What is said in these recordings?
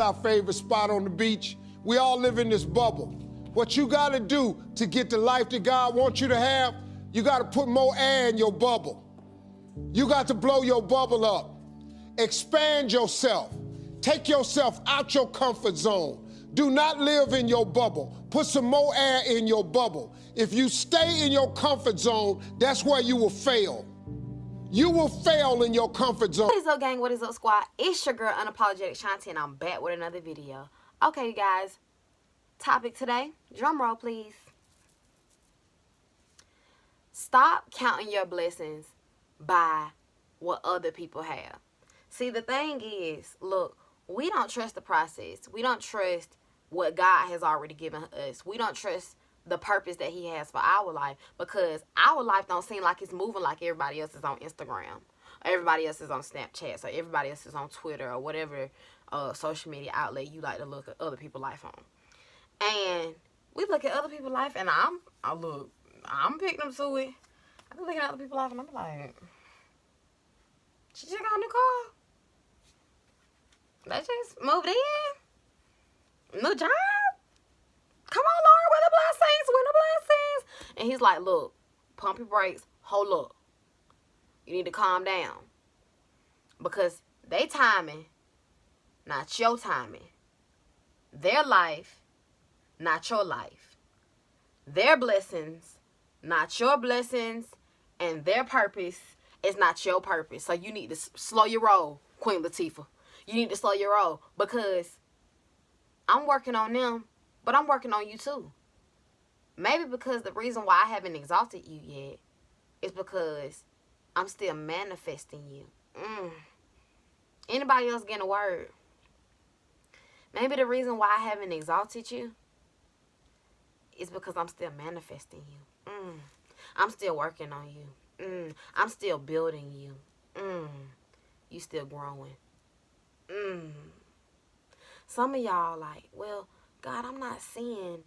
our favorite spot on the beach. We all live in this bubble. What you gotta do to get the life that God wants you to have, you gotta put more air in your bubble. You got to blow your bubble up. Expand yourself. Take yourself out your comfort zone. Do not live in your bubble. Put some more air in your bubble. If you stay in your comfort zone, that's where you will fail. You will fail in your comfort zone. What is up, gang? What is up, squad? It's your girl, Unapologetic Shanti, and I'm back with another video. Okay, you guys. Topic today. Drum roll, please. Stop counting your blessings by what other people have. See, the thing is, look, we don't trust the process. We don't trust what God has already given us. We don't trust the purpose that he has for our life, because our life don't seem like it's moving like everybody else is on Instagram, or everybody else is on Snapchat, or everybody else is on Twitter, or whatever social media outlet you like to look at other people's life on. And we look at other people's life, and I'm picking up to it. I be looking at other people's life, and I'm like, she just got a new car. They just moved in. New job. Come on, Lord, where the blessings? Where the blessings? And he's like, look, pump your brakes. Hold up. You need to calm down. Because they timing, not your timing. Their life, not your life. Their blessings, not your blessings. And their purpose is not your purpose. So you need to slow your roll, Queen Latifah. You need to slow your roll, because I'm working on them, but I'm working on you too. Maybe because the reason why I haven't exalted you yet is because I'm still manifesting you. Anybody else getting a word? Maybe the reason why I haven't exalted you is because I'm still manifesting you. I'm still working on you. I'm still building you. You still growing. Some of y'all like, well, God, I'm not seeing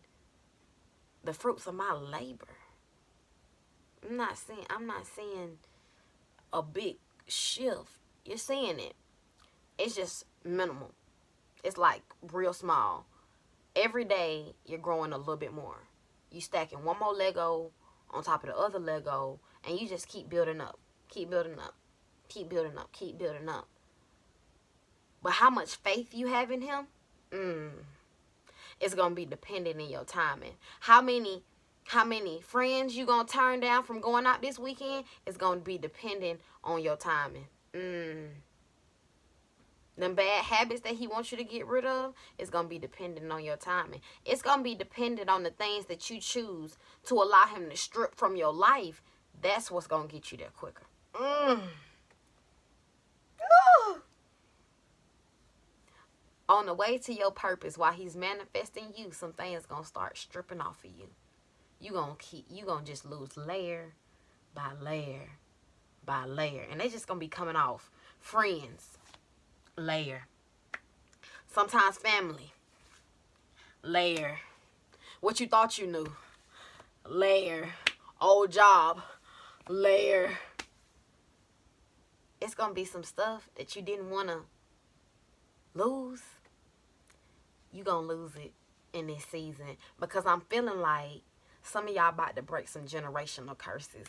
the fruits of my labor. I'm not seeing a big shift. You're seeing it. It's just minimal. It's like real small. Every day you're growing a little bit more. You stacking one more Lego on top of the other Lego, and you just keep building up. Keep building up. Keep building up. Keep building up. But how much faith you have in him, it's going to be dependent in your timing. How many friends you going to turn down from going out this weekend is going to be dependent on your timing. Them bad habits that he wants you to get rid of is going to be dependent on your timing. It's going to be dependent on the things that you choose to allow him to strip from your life. That's what's going to get you there quicker. On the way to your purpose, while he's manifesting you, some things gonna start stripping off of you. You gonna just lose layer by layer by layer, and they just gonna be coming off. Friends, layer. Sometimes family, layer. What you thought you knew, layer. Old job, layer. It's gonna be some stuff that you didn't wanna lose. You gonna lose it in this season, because I'm feeling like some of y'all about to break some generational curses.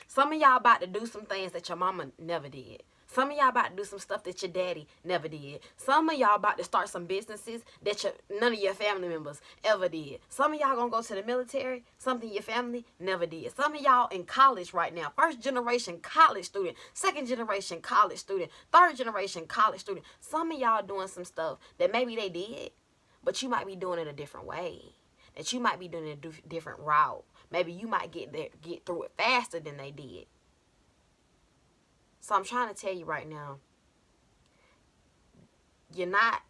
Some of y'all about to do some things that your mama never did. Some of y'all about to do some stuff that your daddy never did. Some of y'all about to start some businesses that none of your family members ever did. Some of y'all gonna go to the military, something your family never did. Some of y'all in college right now, first generation college student, second generation college student, third generation college student. Some of y'all doing some stuff that maybe they did, but you might be doing it a different way. That you might be doing it a different route. Maybe you might get through it faster than they did. So I'm trying to tell you right now, you're not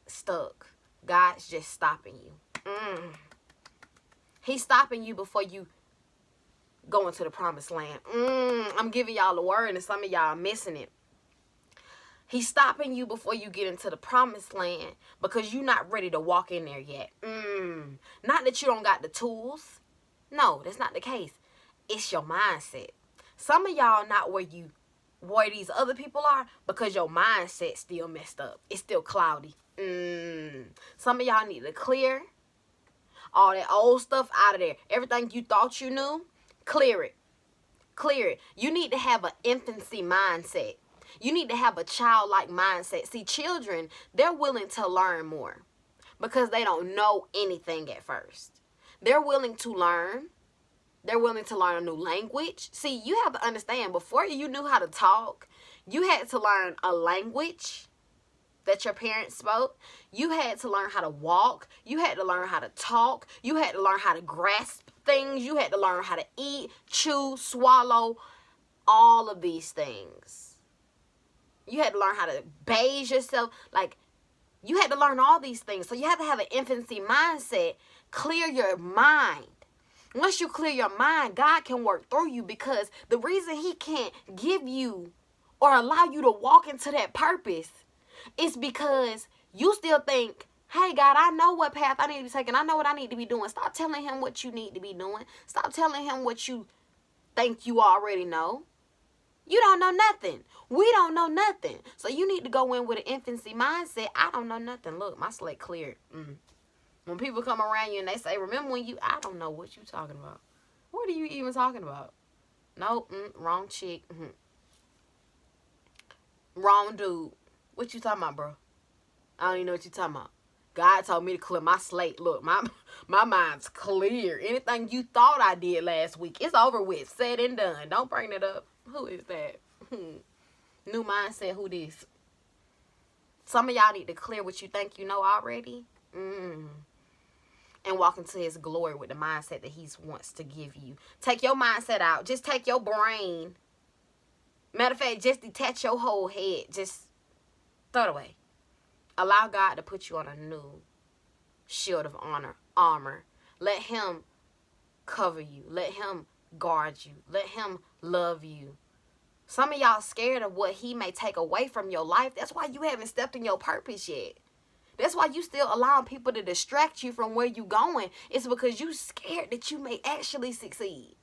stuck. God's just stopping you. He's stopping you before you go into the promised land. I'm giving y'all a word, and some of y'all are missing it. He's stopping you before you get into the promised land because you're not ready to walk in there yet. Not that you don't got the tools. No, that's not the case. It's your mindset. Some of y'all not where you where these other people are because your mindset's still messed up. It's still cloudy. Some of y'all need to clear all that old stuff out of there. Everything you thought you knew, clear it. Clear it. You need to have an infancy mindset. You need to have a childlike mindset. See, children, they're willing to learn more because they don't know anything at first. They're willing to learn. They're willing to learn a new language. See, you have to understand, before you knew how to talk, you had to learn a language that your parents spoke. You had to learn how to walk. You had to learn how to talk. You had to learn how to grasp things. You had to learn how to eat, chew, swallow, all of these things. You had to learn how to bathe yourself. Like, you had to learn all these things. So you have to have an infancy mindset. Clear your mind. Once you clear your mind, God can work through you, because the reason he can't give you or allow you to walk into that purpose is because you still think, hey, God, I know what path I need to be taking. I know what I need to be doing. Stop telling him what you need to be doing. Stop telling him what you think you already know. You don't know nothing. We don't know nothing. So you need to go in with an infancy mindset. I don't know nothing. Look, my slate cleared. When people come around you and they say, remember when you, I don't know what you talking about. What are you even talking about? Nope, wrong chick. Wrong dude. What you talking about, bro? I don't even know what you talking about. God told me to clear my slate. Look, my mind's clear. Anything you thought I did last week, it's over with. Said and done. Don't bring it up. Who is that? New mindset, who this? Some of y'all need to clear what you think you know already. And walk into his glory with the mindset that he wants to give you. Take your mindset out. Just take your brain. Matter of fact, just detach your whole head. Just throw it away. Allow God to put you on a new shield of armor. Let him cover you. Let him guard you. Let him love you. Some of y'all scared of what he may take away from your life. That's why you haven't stepped in your purpose yet. That's why you still allowing people to distract you from where you going. It's because you scared that you may actually succeed.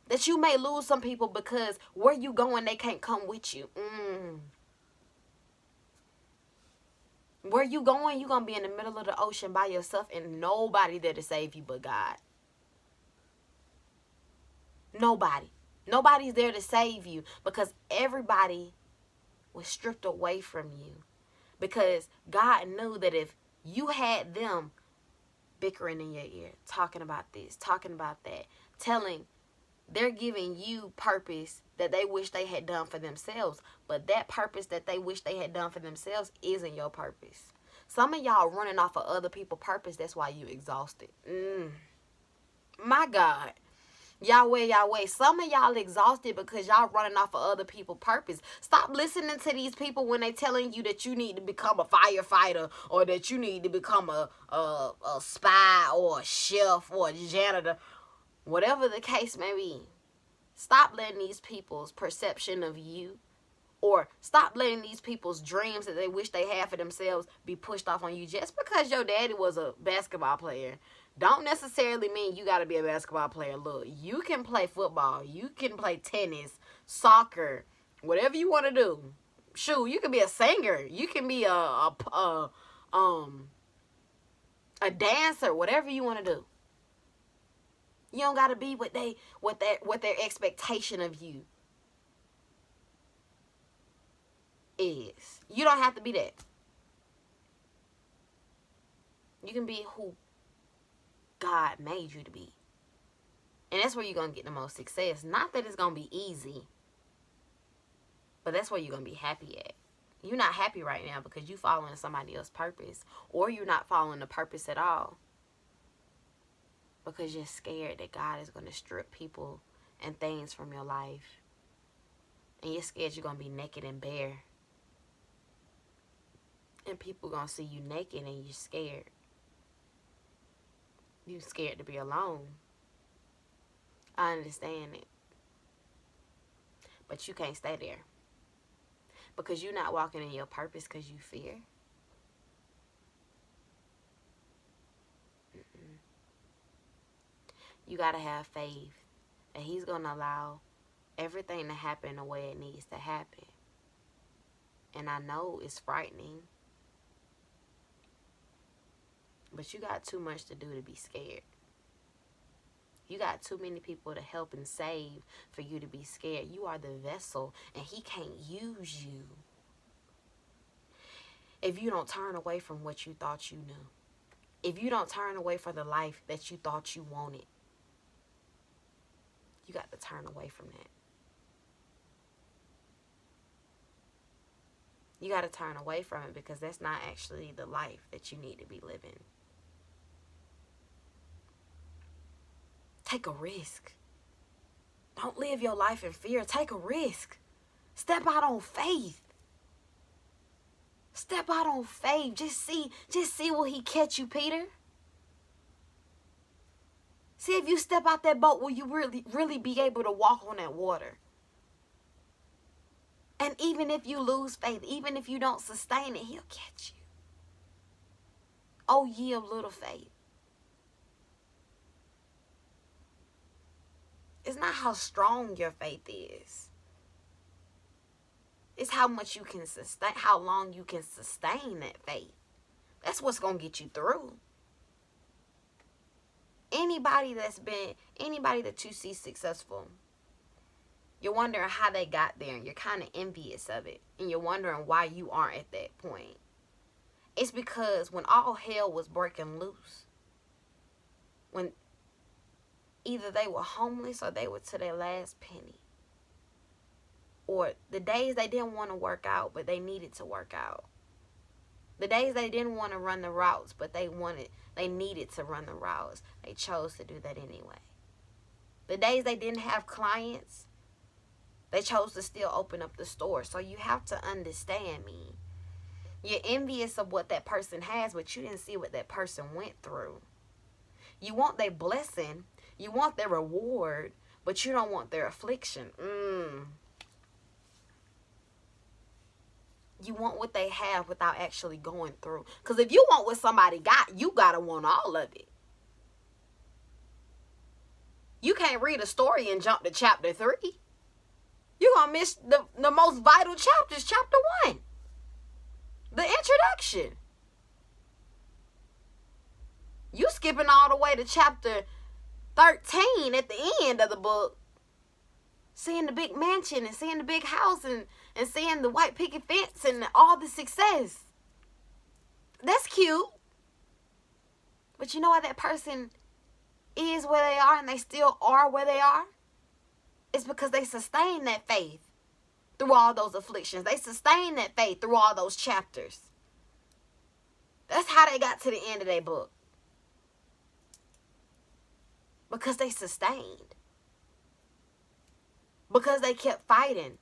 That you may lose some people because where you going, they can't come with you. Where you going, you going to be in the middle of the ocean by yourself and nobody there to save you but God. Nobody. Nobody's there to save you because everybody was stripped away from you. Because God knew that if you had them bickering in your ear, talking about this, talking about that, they're giving you purpose that they wish they had done for themselves. But that purpose that they wish they had done for themselves isn't your purpose. Some of y'all running off of other people's purpose. That's why you exhausted. My God. Yahweh. Some of y'all exhausted because y'all running off of other people's purpose. Stop listening to these people when they telling you that you need to become a firefighter or that you need to become a spy or a chef or a janitor. Whatever the case may be. Stop letting these people's perception of you, or stop letting these people's dreams that they wish they had for themselves be pushed off on you. Just because your daddy was a basketball player don't necessarily mean you got to be a basketball player. Look, you can play football. You can play tennis, soccer, whatever you want to do. Shoot, you can be a singer. You can be a dancer, whatever you want to do. You don't got to be what their expectation of you is. You don't have to be that. You can be who God made you to be. And that's where you're going to get the most success. Not that it's going to be easy, but that's where you're going to be happy at. You're not happy right now because you're following somebody else's purpose, or you're not following the purpose at all because you're scared that God is going to strip people and things from your life. And you're scared you're going to be naked and bare. And people going to see you naked and you're scared. You're scared to be alone. I understand it. But you can't stay there. Because you're not walking in your purpose because you fear. You got to have faith that he's going to allow everything to happen the way it needs to happen. And I know it's frightening, but you got too much to do to be scared. You got too many people to help and save for you to be scared. You are the vessel, and he can't use you if you don't turn away from what you thought you knew. If you don't turn away from the life that you thought you wanted, you got to turn away from that. You got to turn away from it, because that's not actually the life that you need to be living. Take a risk. Don't live your life in fear. Take a risk. Step out on faith. Step out on faith. Just see will he catch you, Peter? See if you step out that boat, will you really be able to walk on that water? And even if you lose faith, even if you don't sustain it, he'll catch you. Oh, ye of little faith. It's not how strong your faith is. It's how much you can sustain, how long you can sustain that faith. That's what's going to get you through. Anybody that you see successful, you're wondering how they got there, and you're kind of envious of it, and you're wondering why you aren't at that point. It's because when all hell was breaking loose, when either they were homeless or they were to their last penny, or the days they didn't want to work out but they needed to work out, the days they didn't want to run the routes but they needed to run the routes, they chose to do that anyway. The days they didn't have clients, they chose to still open up the store. So you have to understand me. You're envious of what that person has, but you didn't see what that person went through. You want their blessing, you want their reward, but you don't want their affliction. You want what they have without actually going through. Because if you want what somebody got, you got to want all of it. You can't read a story and jump to chapter 3. You're going to miss the most vital chapters, chapter 1. The introduction. You skipping all the way to chapter 13 at the end of the book. Seeing the big mansion and seeing the big house and seeing the white picket fence and all the success. That's cute. But you know why that person is where they are and they still are where they are? It's because they sustained that faith through all those afflictions. They sustained that faith through all those chapters. That's how they got to the end of their book. Because they sustained. Because they kept fighting.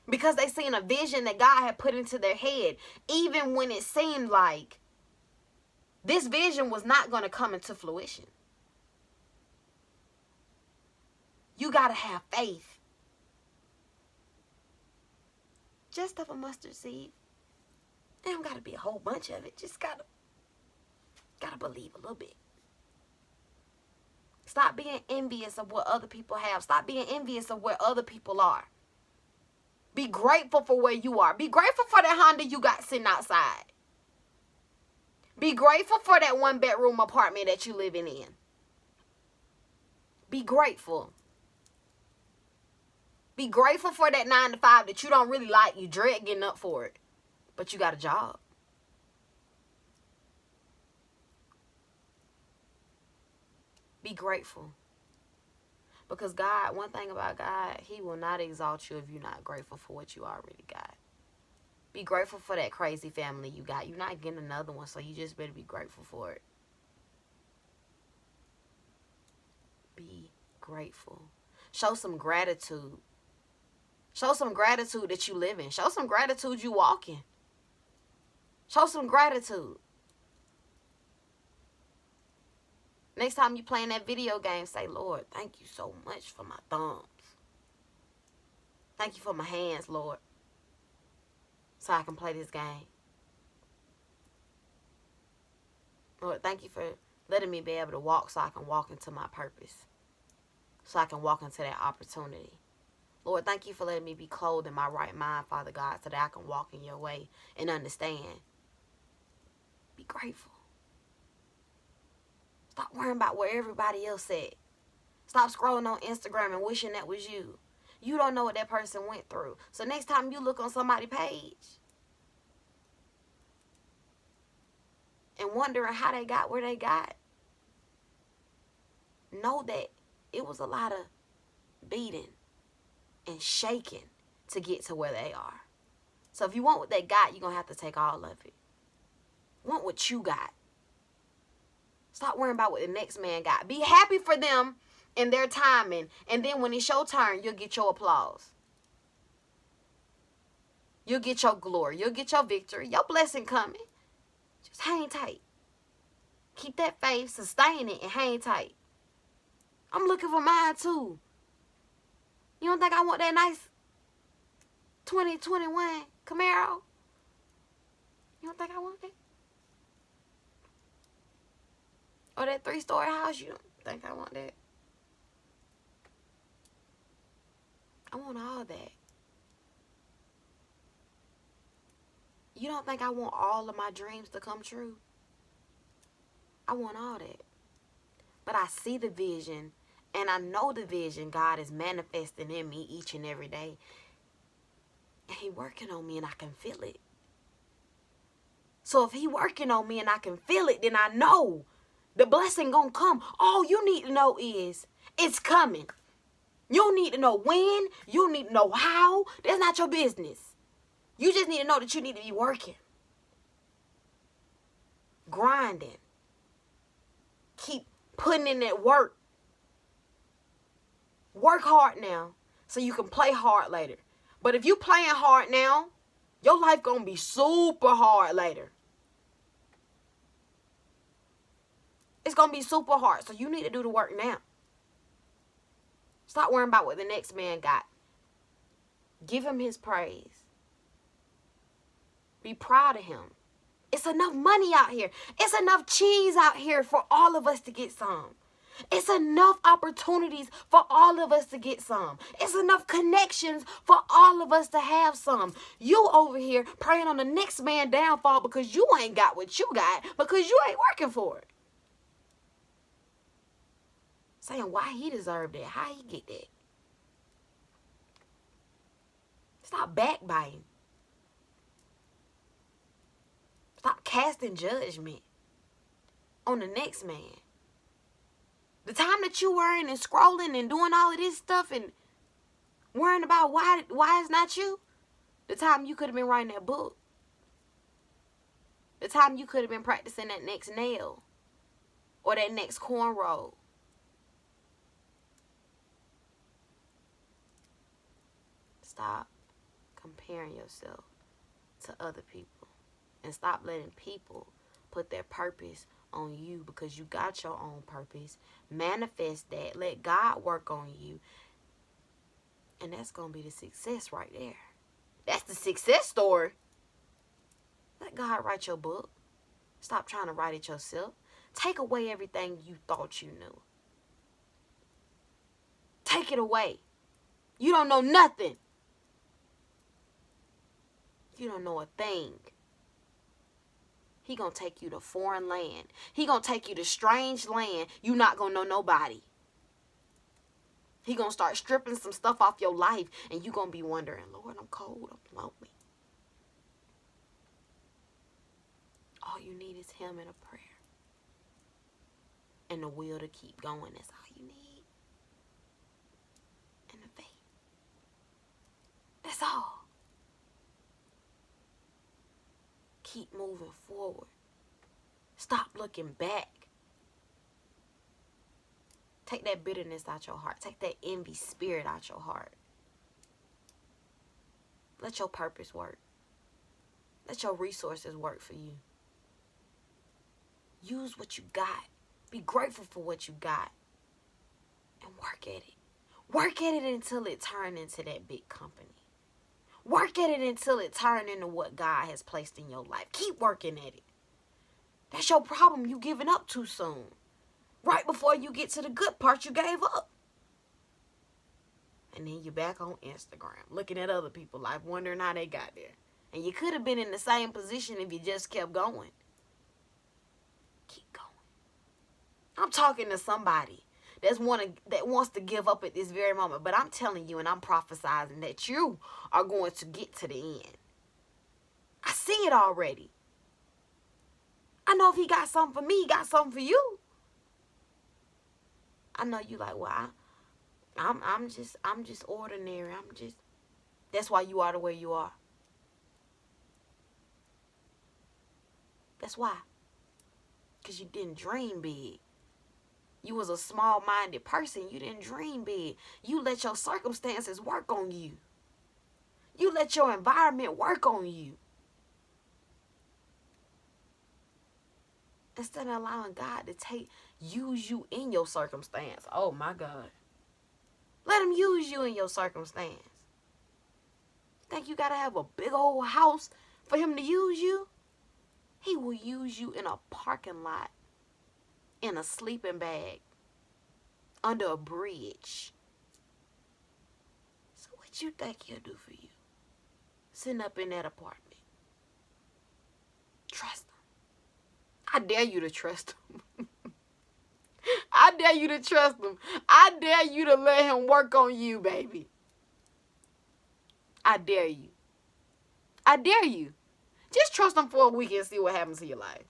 Because they seen a vision that God had put into their head. Even when it seemed like this vision was not going to come into fruition. You got to have faith. Just of a mustard seed. It don't got to be a whole bunch of it. Just got to believe a little bit. Stop being envious of what other people have. Stop being envious of where other people are. Be grateful for where you are. Be grateful for that Honda you got sitting outside. Be grateful for that 1-bedroom apartment that you living in. Be grateful. Be grateful for that 9 to 5 that you don't really like. You dread getting up for it. But you got a job. Be grateful. Because God, one thing about God, he will not exalt you if you're not grateful for what you already got. Be grateful for that crazy family you got. You're not getting another one, so you just better be grateful for it. Be grateful. Show some gratitude. Show some gratitude that you live in. Show some gratitude you walk in. Show some gratitude. Next time you playing that video game, say, Lord, thank you so much for my thumbs. Thank you for my hands, Lord, so I can play this game. Lord, thank you for letting me be able to walk so I can walk into my purpose. So I can walk into that opportunity. Lord, thank you for letting me be clothed in my right mind, Father God, so that I can walk in your way and understand. Be grateful. Stop worrying about where everybody else at. Stop scrolling on Instagram and wishing that was you. You don't know what that person went through. So next time you look on somebody's page and wondering how they got where they got, know that it was a lot of beating and shaking to get to where they are. So if you want what they got, you're going to have to take all of it. Want what you got. Stop worrying about what the next man got. Be happy for them and their timing. And then when it's your turn, you'll get your applause. You'll get your glory. You'll get your victory. Your blessing coming. Just hang tight. Keep that faith, sustain it, and hang tight. I'm looking for mine too. You don't think I want that nice 2021 Camaro? You don't think I want that? Or that 3-story house? You don't think I want that? I want all that. You don't think I want all of my dreams to come true? I want all that. But I see the vision, and I know the vision God is manifesting in me each and every day. And He working on me, and I can feel it. So if He working on me and I can feel it, then I know the blessing gonna come. All you need to know is it's coming. You don't need to know when. You don't need to know how. That's not your business. You just need to know that you need to be working. Grinding. Keep putting in that work. Work hard now so you can play hard later. But if you playing hard now, your life gonna be super hard later. It's gonna be super hard, so you need to do the work now. Stop worrying about what the next man got. Give him his praise. Be proud of him. It's enough money out here. It's enough cheese out here for all of us to get some. It's enough opportunities for all of us to get some. It's enough connections for all of us to have some. You over here praying on the next man downfall because you ain't got what you got, because you ain't working for it. Saying why he deserved it, how he get that. Stop backbiting. Stop casting judgment on the next man. The time that you worrying and scrolling and doing all of this stuff and worrying about why it's not you, the time you could have been writing that book. The time you could have been practicing that next nail or that next cornrow. Stop comparing yourself to other people. And stop letting people put their purpose on you, because you got your own purpose. Manifest that. Let God work on you. And that's going to be the success right there. That's the success story. Let God write your book. Stop trying to write it yourself. Take away everything you thought you knew. Take it away. You don't know nothing. You don't know a thing. He gonna take you to foreign land. He gonna take you to strange land. You not gonna know nobody. He gonna start stripping some stuff off your life, and you gonna be wondering, Lord, I'm cold, I'm lonely. All you need is Him and a prayer. And the will to keep going. That's all you need. And the faith. That's all. Keep moving forward. Stop looking back. Take that bitterness out your heart. Take that envy spirit out your heart. Let your purpose work. Let your resources work for you. Use what you got. Be grateful for what you got. And work at it. Work at it until it turns into that big company. Work at it until it turns into what God has placed in your life. Keep working at it. That's your problem. You giving up too soon. Right before you get to the good part, you gave up. And then you're back on Instagram, looking at other people's life, wondering how they got there. And you could have been in the same position if you just kept going. Keep going. I'm talking to somebody that wants to give up at this very moment. But I'm telling you and I'm prophesying that you are going to get to the end. I see it already. I know if he got something for me, he got something for you. I know you like, well, I'm just ordinary. That's why you are the way you are. That's why. Because you didn't dream big. You was a small-minded person. You didn't dream big. You let your circumstances work on you. You let your environment work on you. Instead of allowing God to use you in your circumstance. Oh, my God. Let him use you in your circumstance. Think you got to have a big old house for him to use you? He will use you in a parking lot, in a sleeping bag, under a bridge. So what you think he'll do for you? Sitting up in that apartment. Trust him. I dare you to trust him. I dare you to trust him. I dare you to let him work on you, baby. I dare you. I dare you. Just trust him for a week and see what happens to your life.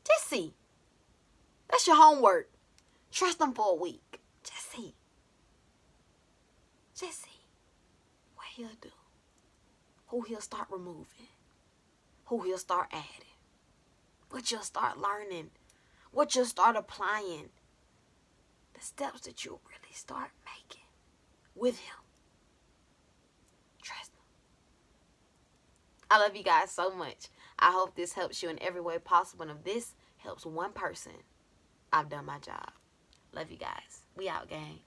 Just see. That's your homework. Trust him for a week. Just see. Just see what he'll do. Who he'll start removing. Who he'll start adding. What you'll start learning. What you'll start applying. The steps that you'll really start making with him. Trust him. I love you guys so much. I hope this helps you in every way possible. And if this helps one person, I've done my job. Love you guys. We out, gang.